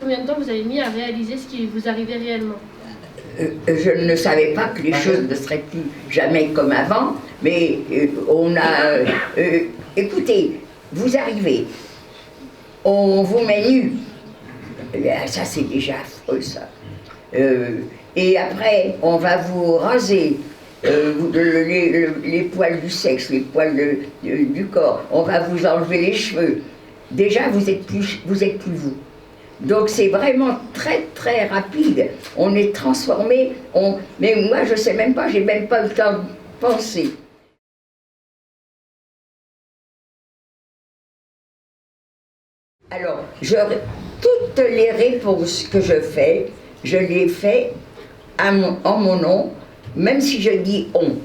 Combien de temps vous avez mis à réaliser ce qui vous arrivait réellement? Je ne savais pas que les choses ne seraient plus jamais comme avant, mais on a... écoutez, vous arrivez, on vous met nu. Ça, c'est déjà affreux, ça. Et après, on va vous raser les poils du sexe, les poils du corps. On va vous enlever les cheveux. Déjà, vous êtes plus vous. Donc c'est vraiment très très rapide. On est transformé. Mais moi, je sais même pas, j'ai même pas le temps de penser. Alors, toutes les réponses que je fais, je les fais en mon nom, même si je dis on.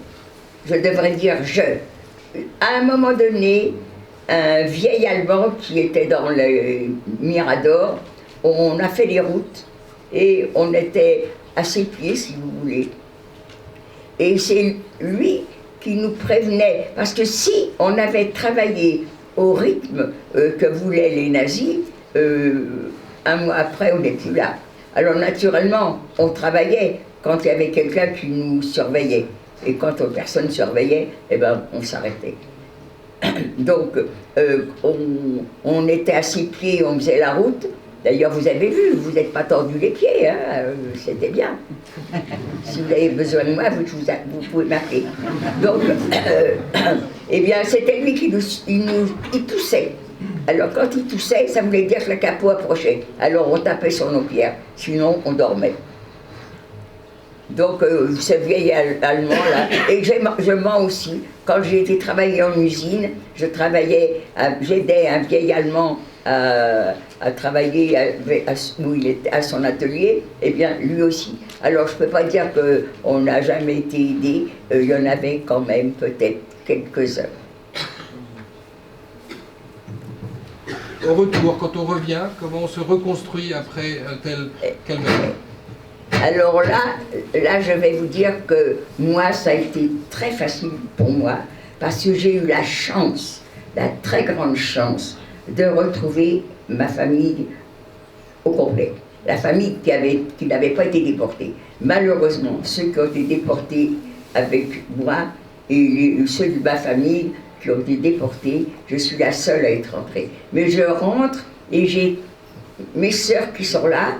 Je devrais dire je. À un moment donné, un vieil Allemand qui était dans le Mirador, on a fait les routes et on était à ses pieds, si vous voulez. Et c'est lui qui nous prévenait, parce que si on avait travaillé au rythme que voulaient les nazis, un mois après, on n'est plus là. Alors naturellement, on travaillait quand il y avait quelqu'un qui nous surveillait. Et quand personne ne surveillait, eh ben, on s'arrêtait. Donc, on était à ses pieds, on faisait la route. D'ailleurs, vous avez vu, vous n'êtes pas tordu les pieds, hein, c'était bien. Si vous avez besoin de moi, vous pouvez m'appeler. Donc, eh bien, c'était lui qui il toussait. Alors, quand il toussait, ça voulait dire que le capot approchait. Alors, on tapait sur nos pierres, sinon on dormait. Donc, ce vieil Allemand-là, et je mens aussi, quand j'ai été travailler en usine, j'aidais un vieil Allemand à travailler où il était à son atelier, et bien lui aussi. Alors, je ne peux pas dire qu'on n'a jamais été aidé, il y en avait quand même peut-être quelques-uns. Au retour, quand on revient, comment on se reconstruit après quel moment? Alors là, je vais vous dire que moi, ça a été très facile pour moi, parce que j'ai eu la chance, la très grande chance, de retrouver ma famille au complet. La famille qui n'avait pas été déportée. Malheureusement, ceux qui ont été déportés avec moi et ceux de ma famille qui ont été déportés, je suis la seule à être rentrée. Mais je rentre et j'ai mes sœurs qui sont là.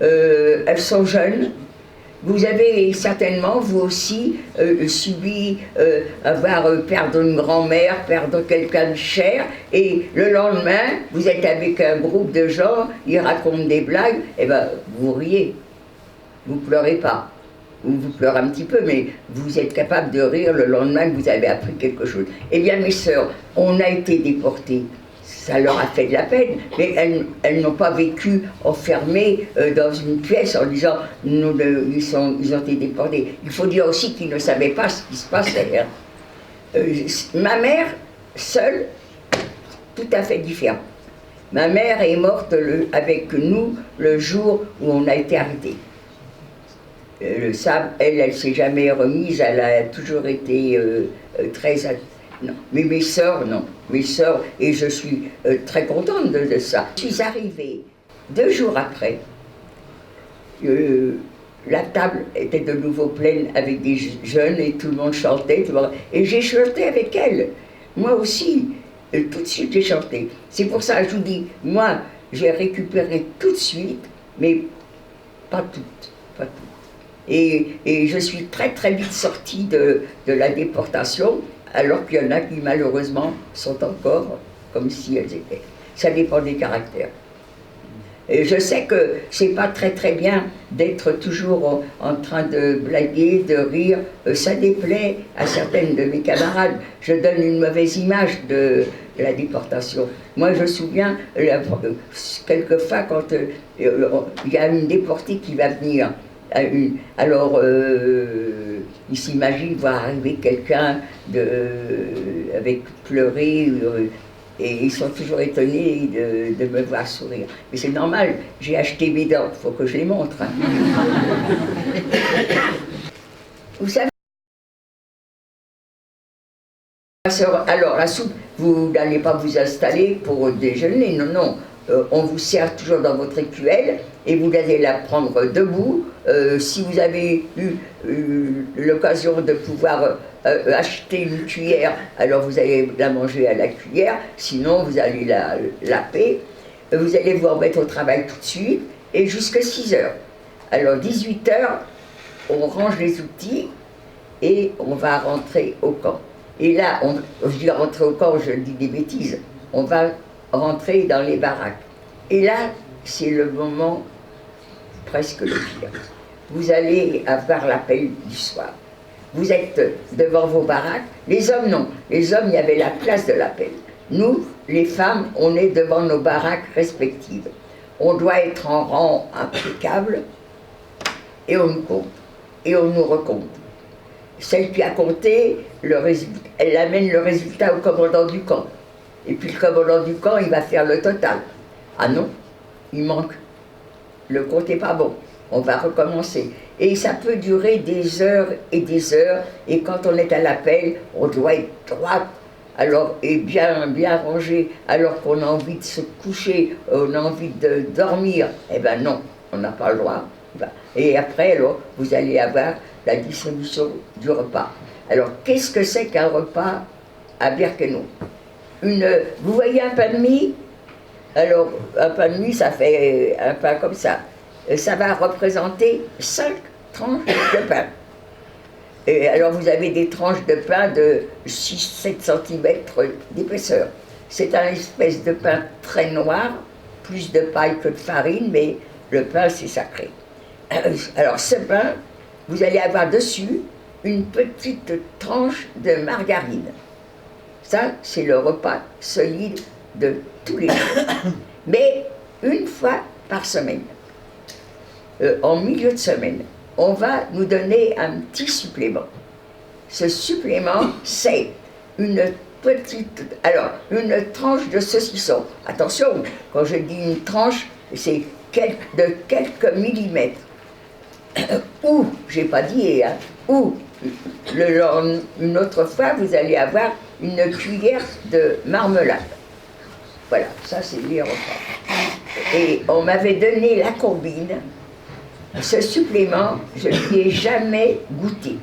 Elles sont jeunes. Vous avez certainement, vous aussi, subi perdre une grand-mère, perdre quelqu'un de cher, et le lendemain, vous êtes avec un groupe de gens, ils racontent des blagues, et ben vous riez. Vous pleurez pas. Ou vous pleurez un petit peu, mais vous êtes capable de rire le lendemain que vous avez appris quelque chose. Eh bien, mes sœurs, on a été déportés. Ça leur a fait de la peine, mais elles n'ont pas vécu enfermées dans une pièce en disant ils ont été déportés. Il faut dire aussi qu'ils ne savaient pas ce qui se passait. Hein. Ma mère, seule, tout à fait différent. Ma mère est morte avec nous le jour où on a été arrêtés. Elle ne s'est jamais remise, elle a toujours été très... Non, mais mes sœurs, non. Mes sœurs, et je suis très contente de ça. Je suis arrivée 2 jours après. La table était de nouveau pleine avec des jeunes et tout le monde chantait. Et j'ai chanté avec elles. Moi aussi, tout de suite j'ai chanté. C'est pour ça que je vous dis, moi, j'ai récupéré tout de suite, mais pas toutes. Pas toutes. Et je suis très très vite sortie de la déportation. Alors qu'il y en a qui, malheureusement, sont encore comme si elles étaient. Ça dépend des caractères. Et je sais que c'est pas très très bien d'être toujours en train de blaguer, de rire. Ça déplaît à certaines de mes camarades. Je donne une mauvaise image de la déportation. Moi, je me souviens, quelquefois, quand il y a une déportée qui va venir, alors ils s'imaginent voir arriver quelqu'un avec pleurer, et ils sont toujours étonnés de me voir sourire. Mais c'est normal, j'ai acheté mes dents, il faut que je les montre. Hein. Vous savez, alors la soupe, vous n'allez pas vous installer pour déjeuner, non, non. on vous sert toujours dans votre écuelle et vous allez la prendre debout. Si vous avez eu l'occasion de pouvoir acheter une cuillère, alors vous allez la manger à la cuillère, sinon vous allez la laper. Vous allez vous remettre au travail tout de suite et jusqu'à 6 heures. Alors 18 heures, on range les outils et on va rentrer au camp. Et là, je dis rentrer au camp, je dis des bêtises, on va rentrer dans les baraques. Et là, c'est le moment presque le pire. Vous allez avoir l'appel du soir. Vous êtes devant vos baraques. Les hommes, non. Les hommes, il y avait la place de l'appel. Nous, les femmes, on est devant nos baraques respectives. On doit être en rang impeccable et on nous compte. Et on nous recompte. Celle qui a compté, elle amène le résultat au commandant du camp. Et puis le commandant du camp, il va faire le total. Ah non, il manque. Le compte n'est pas bon. On va recommencer. Et ça peut durer des heures et des heures. Et quand on est à l'appel, on doit être droite. Alors, et bien rangé, alors qu'on a envie de se coucher, on a envie de dormir. Eh bien non, on n'a pas le droit. Et après, alors, vous allez avoir la distribution du repas. Alors, qu'est-ce que c'est qu'un repas à Birkenau? Vous voyez un pain de mie? Alors, un pain de mie, ça fait un pain comme ça. Ça va représenter 5 tranches de pain. Et alors, vous avez des tranches de pain de 6-7 cm d'épaisseur. C'est un espèce de pain très noir, plus de paille que de farine, mais le pain, c'est sacré. Alors, ce pain, vous allez avoir dessus une petite tranche de margarine. Ça, c'est le repas solide de tous les jours. Mais une fois par semaine, en milieu de semaine, on va nous donner un petit supplément. Ce supplément, c'est une tranche de saucisson. Attention, quand je dis une tranche, c'est de quelques millimètres. Ou, j'ai pas dit, hein, ou une autre fois, vous allez avoir une cuillère de marmelade. Voilà, ça c'est les repas. Et on m'avait donné la combine. Ce supplément, je ne l'ai jamais goûté.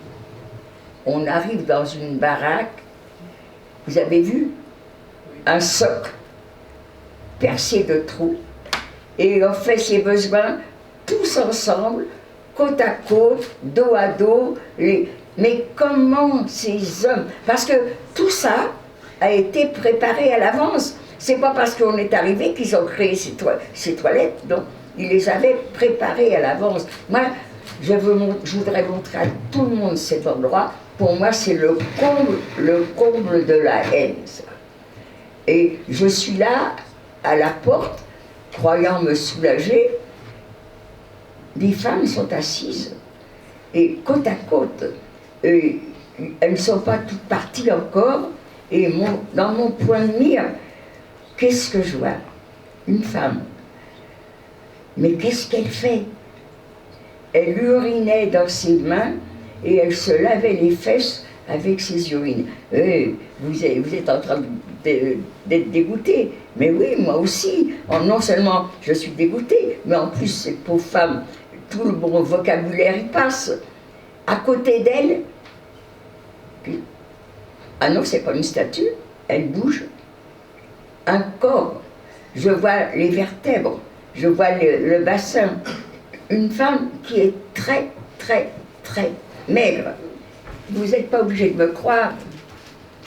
On arrive dans une baraque, vous avez vu, un socle percé de trous, et on fait ses besoins tous ensemble, côte à côte, dos à dos. Mais comment ces hommes... Parce que tout ça a été préparé à l'avance. C'est pas parce qu'on est arrivé qu'ils ont créé ces toilettes, non. Ils les avaient préparées à l'avance. Moi, je voudrais montrer à tout le monde cet endroit. Pour moi, c'est le comble de la haine, ça. Et je suis là, à la porte, croyant me soulager. Les femmes sont assises, et côte à côte. Et elles ne sont pas toutes parties encore. Et dans mon point de mire, qu'est-ce que je vois? Une femme. Mais qu'est-ce qu'elle fait? Elle urinait dans ses mains et elle se lavait les fesses avec ses urines. Vous êtes en train d'être dégoûté. Mais oui, moi aussi. Non seulement je suis dégoûtée, mais en plus, cette pauvre femme, tout le bon vocabulaire y passe. À côté d'elle, ah non, c'est pas une statue, elle bouge. Un corps. Je vois les vertèbres. Je vois le bassin. Une femme qui est très, très, très maigre. Vous n'êtes pas obligé de me croire.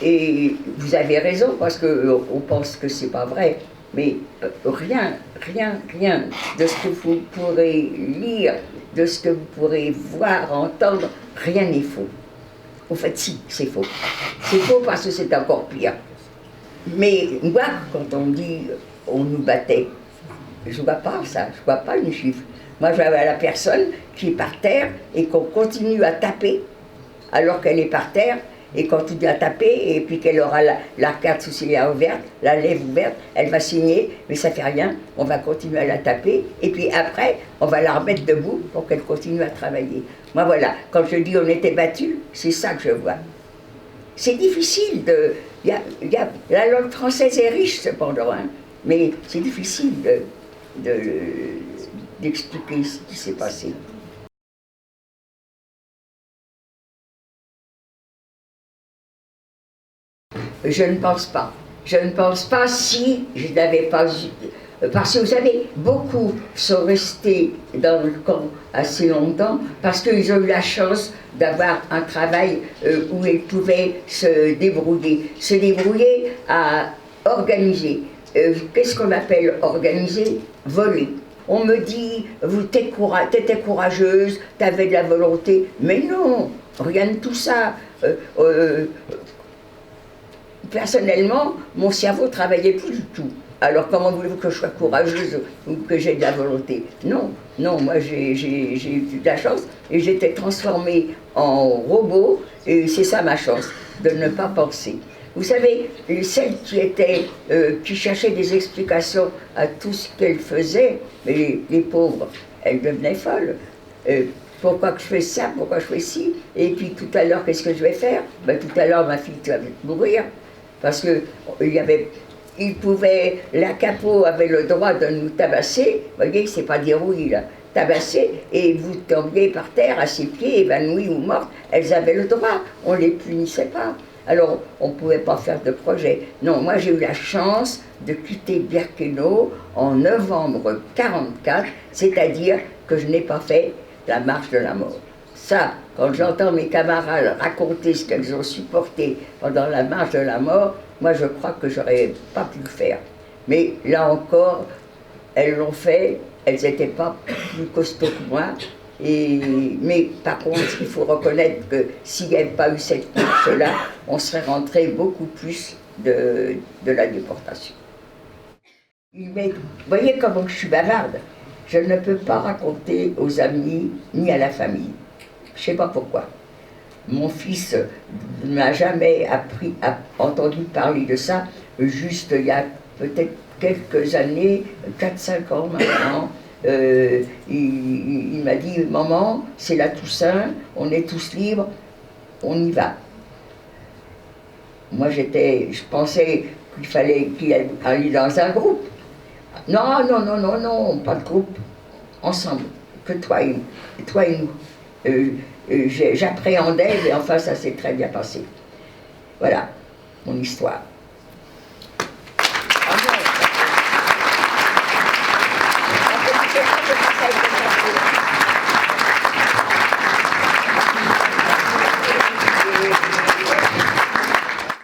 Et vous avez raison, parce qu'on pense que c'est pas vrai. Mais rien de ce que vous pourrez lire, de ce que vous pourrez voir, entendre, rien n'est faux. En fait, si, c'est faux. C'est faux parce que c'est encore pire. Mais moi, quand on dit on nous battait, je ne vois pas ça, je ne vois pas une chiffre. Moi, je vois la personne qui est par terre et qu'on continue à taper alors qu'elle est par terre et continue à taper et puis qu'elle aura l'arcade sourcilière ouverte, la lèvre ouverte, elle va saigner, mais ça ne fait rien, on va continuer à la taper et puis après, on va la remettre debout pour qu'elle continue à travailler. Moi, voilà, quand je dis on était battus, c'est ça que je vois. C'est difficile de... la langue française est riche cependant, hein. Mais c'est difficile d'expliquer ce qui s'est passé. Je ne pense pas. Je ne pense pas si je n'avais pas eu. Parce que vous savez, beaucoup sont restés dans le camp assez longtemps parce qu'ils ont eu la chance d'avoir un travail où ils pouvaient se débrouiller à organiser. Qu'est-ce qu'on appelle organiser? Voler. On me dit, t'étais courageuse, t'avais de la volonté, mais non, rien de tout ça. Personnellement, mon cerveau travaillait plus du tout. Alors comment voulez-vous que je sois courageuse ou que j'ai de la volonté? Non, non, moi j'ai eu de la chance et j'étais transformée en robot et c'est ça ma chance, de ne pas penser. Vous savez, celle qui cherchait des explications à tout ce qu'elle faisait, mais les pauvres, elles devenaient folles. Pourquoi que je fais ça, pourquoi je fais ci? Et puis tout à l'heure, qu'est-ce que je vais faire? Ben, tout à l'heure, ma fille, tu vas mourir. Parce que la capo avait le droit de nous tabasser, vous voyez, c'est pas dire oui là, tabasser, et vous tombiez par terre à ses pieds, évanouies ou mortes, elles avaient le droit, on les punissait pas. Alors, on ne pouvait pas faire de projet. Non, moi j'ai eu la chance de quitter Birkenau en novembre 1944, c'est-à-dire que je n'ai pas fait la marche de la mort. Ça, quand j'entends mes camarades raconter ce qu'elles ont supporté pendant la marche de la mort, moi je crois que j'aurais pas pu le faire. Mais là encore, elles l'ont fait, elles n'étaient pas plus costauds que moi. Mais par contre, il faut reconnaître que s'il n'y avait pas eu cette marche-là, on serait rentré beaucoup plus de la déportation. Mais vous voyez comment je suis bavarde. Je ne peux pas raconter aux amis ni à la famille. Je ne sais pas pourquoi. Mon fils n'a jamais entendu parler de ça, juste il y a peut-être quelques années, 4-5 ans maintenant. Il m'a dit, maman, c'est la Toussaint, on est tous libres, on y va. Moi je pensais qu'il fallait qu'il aille dans un groupe. Non, non, non, non, non, pas de groupe, ensemble, que toi et nous. J'appréhendais, mais enfin ça s'est très bien passé. Voilà, mon histoire.